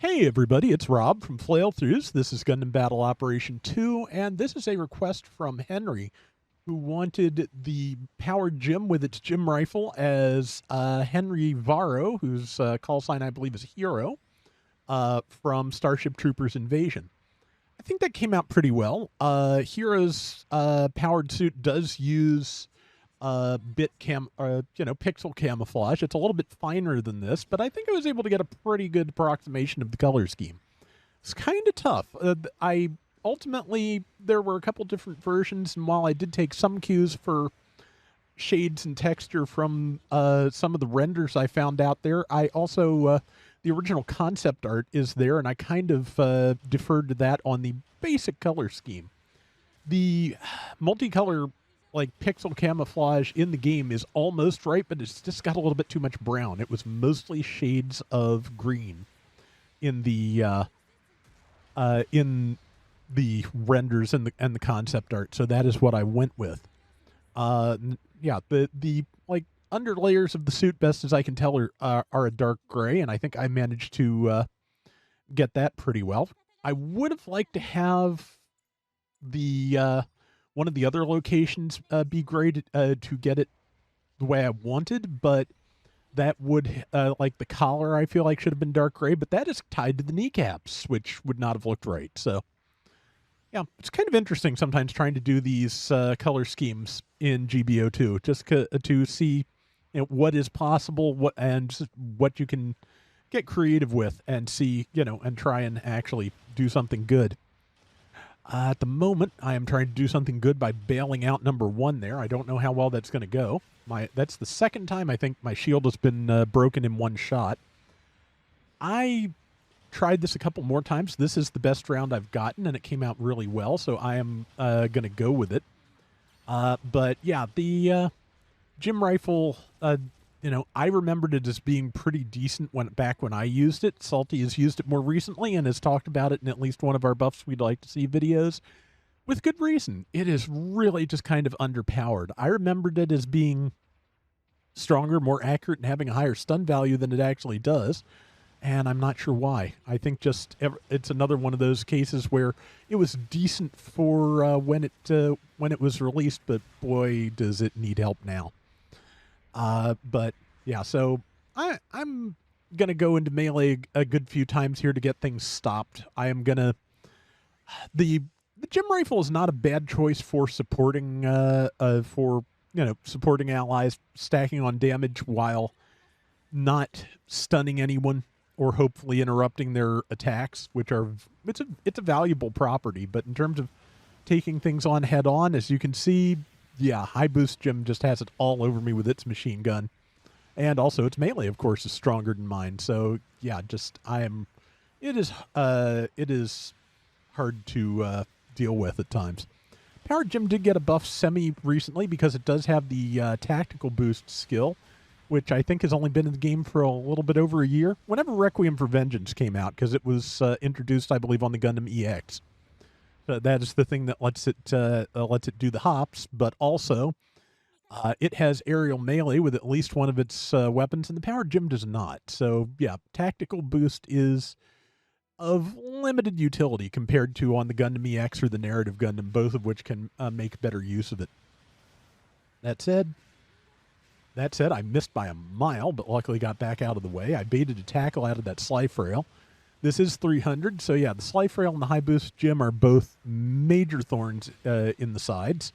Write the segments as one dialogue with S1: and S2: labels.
S1: Hey everybody, it's Rob from Flailthroughs. This is Gundam Battle Operation 2, and this is a request from Henry, who wanted the powered Gym with its Gym rifle as Henry Varro, whose call sign I believe is Hero, from Starship Troopers Invasion. I think that came out pretty well. Hero's powered suit does use pixel camouflage. It's a little bit finer than this, but I think I was able to get a pretty good approximation of the color scheme. It's kind of tough. I ultimately, there were a couple different versions, and while I did take some cues for shades and texture from some of the renders I found out there, I also the original concept art is there, and I kind of deferred to that on the basic color scheme. The multicolor, like, pixel camouflage in the game is almost right, but it's just got a little bit too much brown. It was mostly shades of green in the renders and the concept art, so that is what I went with. Yeah, the like underlayers of the suit, best as I can tell, are a dark gray, and I think I managed to get that pretty well. I would have liked to have the one of the other locations be gray to get it the way I wanted, but that would, like the collar, I feel like should have been dark gray, but that is tied to the kneecaps, which would not have looked right. So, yeah, it's kind of interesting sometimes trying to do these color schemes in GBO2, just to see, what is possible, what you can get creative with, and see, and try and actually do something good. At the moment, I am trying to do something good by bailing out number one there. I don't know how well that's going to go. That's the second time I think my shield has been broken in one shot. I tried this a couple more times. This is the best round I've gotten, and it came out really well, so I am going to go with it. But yeah, the Gym rifle, I remembered it as being pretty decent back when I used it. Salty has used it more recently and has talked about it in at least one of our Buffs We'd Like to See videos, with good reason. It is really just kind of underpowered. I remembered it as being stronger, more accurate, and having a higher stun value than it actually does, and I'm not sure why. I think it's another one of those cases where it was decent for when it was released, but boy, does it need help now. But yeah, so I'm going to go into melee a good few times here to get things stopped. I am going to, the Gym rifle is not a bad choice for supporting, supporting allies, stacking on damage while not stunning anyone or hopefully interrupting their attacks, it's a valuable property. But in terms of taking things on head on, as you can see, yeah, High Boost Gym just has it all over me with its machine gun. And also its melee, of course, is stronger than mine. So, yeah, it is hard to deal with at times. Powered Gym did get a buff recently because it does have the tactical boost skill, which I think has only been in the game for a little bit over a year. Whenever Requiem for Vengeance came out, because it was introduced, I believe, on the Gundam EX. That is the thing that lets it do the hops, but also it has aerial melee with at least one of its weapons, and the Powered Gym does not. So yeah, tactical boost is of limited utility compared to on the Gundam EX or the Narrative Gundam, both of which can make better use of it. That said, I missed by a mile, but luckily got back out of the way. I baited a tackle out of that Slife Rail. This is 300, so yeah, the Slife Rail and the High Boost Gym are both major thorns in the sides.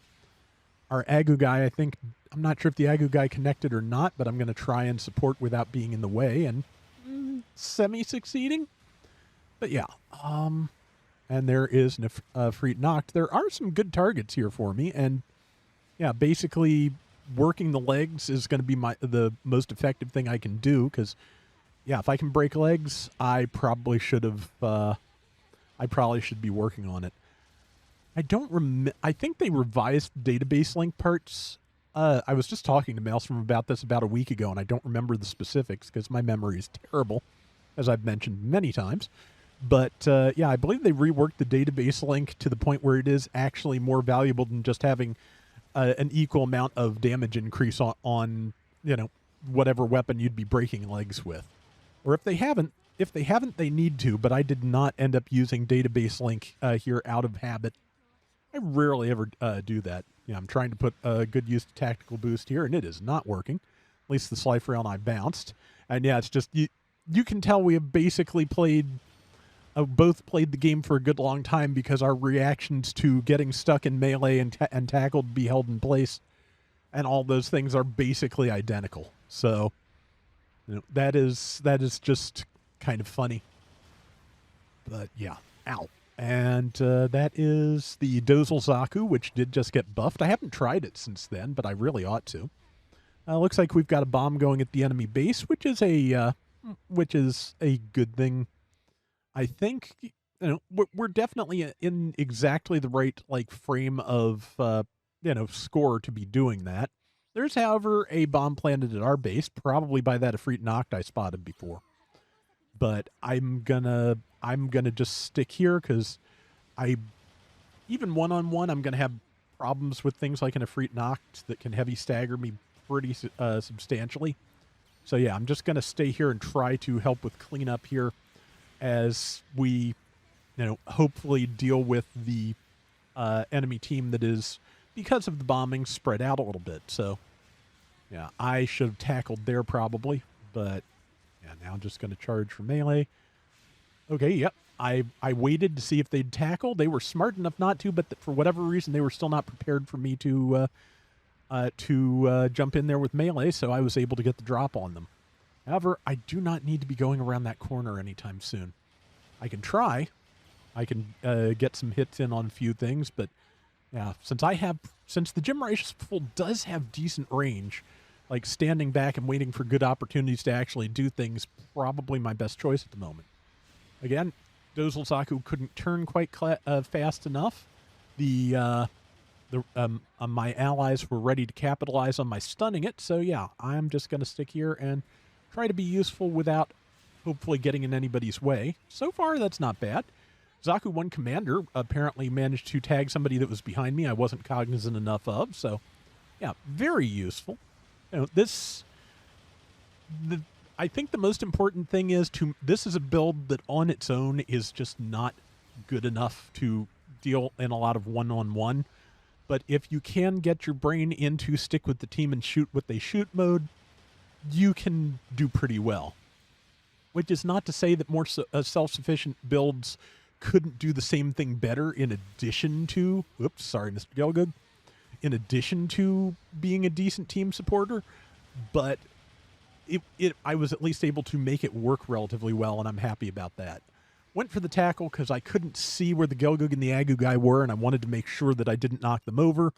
S1: Our Agu guy, I'm not sure if the Agu guy connected or not, but I'm going to try and support without being in the way, and semi-succeeding. But yeah, and there is Nefreet knocked. There are some good targets here for me, and yeah, basically working the legs is going to be the most effective thing I can do, because yeah, if I can break legs, I probably should be working on it. I think they revised database link parts. I was just talking to Maelstrom about this about a week ago, and I don't remember the specifics because my memory is terrible, as I've mentioned many times. But yeah, I believe they reworked the database link to the point where it is actually more valuable than just having an equal amount of damage increase on whatever weapon you'd be breaking legs with. Or if they haven't, if they haven't, they need to, but I did not end up using database link here out of habit. I rarely ever do that. Yeah, I'm trying to put a good use to tactical boost here, and it is not working. At least the Slifer round I bounced. And yeah, it's just, you can tell we have basically both played the game for a good long time because our reactions to getting stuck in melee and tackled, be held in place, and all those things are basically identical. So, that is just kind of funny. But yeah, ow. And that is the Dozel Zaku, which did just get buffed. I haven't tried it since then, but I really ought to. Looks like we've got a bomb going at the enemy base, which is a good thing. I think we're definitely in exactly the right frame of score to be doing that. There's, however, a bomb planted at our base, probably by that Ifrit Noct I spotted before. But I'm gonna just stick here because even one-on-one, I'm gonna have problems with things like an Ifrit Noct that can heavy stagger me pretty substantially. So yeah, I'm just gonna stay here and try to help with cleanup here as we, hopefully deal with the enemy team that is, because of the bombing, spread out a little bit. So yeah, I should have tackled there probably, but yeah, now I'm just going to charge for melee. Okay, yep. I waited to see if they'd tackle. They were smart enough not to, but for whatever reason, they were still not prepared for me to jump in there with melee, so I was able to get the drop on them. However, I do not need to be going around that corner anytime soon. I can try. I can get some hits in on a few things, but yeah, since the Gym Rifle does have decent range, like standing back and waiting for good opportunities to actually do things, probably my best choice at the moment. Again, Dozel Zaku couldn't turn quite fast enough. My allies were ready to capitalize on my stunning it, so yeah, I'm just going to stick here and try to be useful without hopefully getting in anybody's way. So far, that's not bad. Zaku 1 Commander apparently managed to tag somebody that was behind me I wasn't cognizant enough of, so yeah, very useful. I think the most important thing is this is a build that on its own is just not good enough to deal in a lot of one-on-one. But if you can get your brain into stick with the team and shoot what they shoot mode, you can do pretty well. Which is not to say that more self-sufficient builds couldn't do the same thing better in addition to, oops, sorry, Mr. Gelgood, in addition to being a decent team supporter, but I was at least able to make it work relatively well, and I'm happy about that. Went for the tackle because I couldn't see where the Gelgoog and the Agu guy were, and I wanted to make sure that I didn't knock them over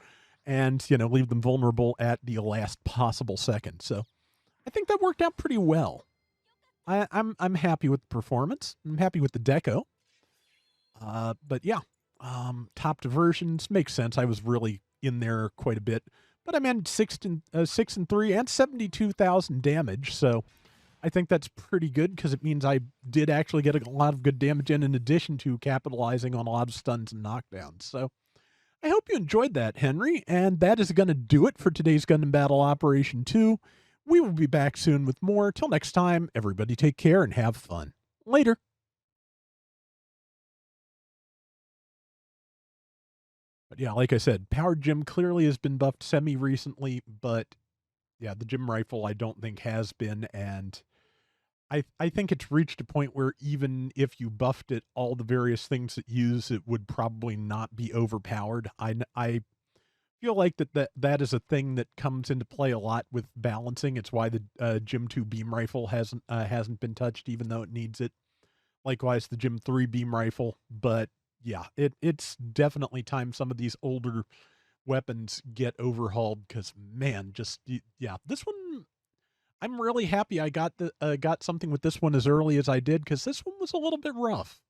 S1: and, leave them vulnerable at the last possible second. So I think that worked out pretty well. I'm happy with the performance. I'm happy with the deco. But yeah, top diversions makes sense. I was really in there quite a bit, but I managed 6 and 3 and 72,000 damage. So I think that's pretty good because it means I did actually get a lot of good damage in addition to capitalizing on a lot of stuns and knockdowns. So I hope you enjoyed that, Henry. And that is going to do it for today's Gundam Battle Operation 2. We will be back soon with more. Till next time, everybody take care and have fun. Later. But yeah, like I said, Powered Gym clearly has been buffed semi-recently, but yeah, the Gym Rifle I don't think has been, and I think it's reached a point where even if you buffed it, all the various things it use, it would probably not be overpowered. I feel like that is a thing that comes into play a lot with balancing. It's why the Gym 2 Beam Rifle hasn't been touched, even though it needs it. Likewise, the Gym 3 Beam Rifle, but yeah, it's definitely time some of these older weapons get overhauled because, man, yeah, this one, I'm really happy I got something with this one as early as I did because this one was a little bit rough.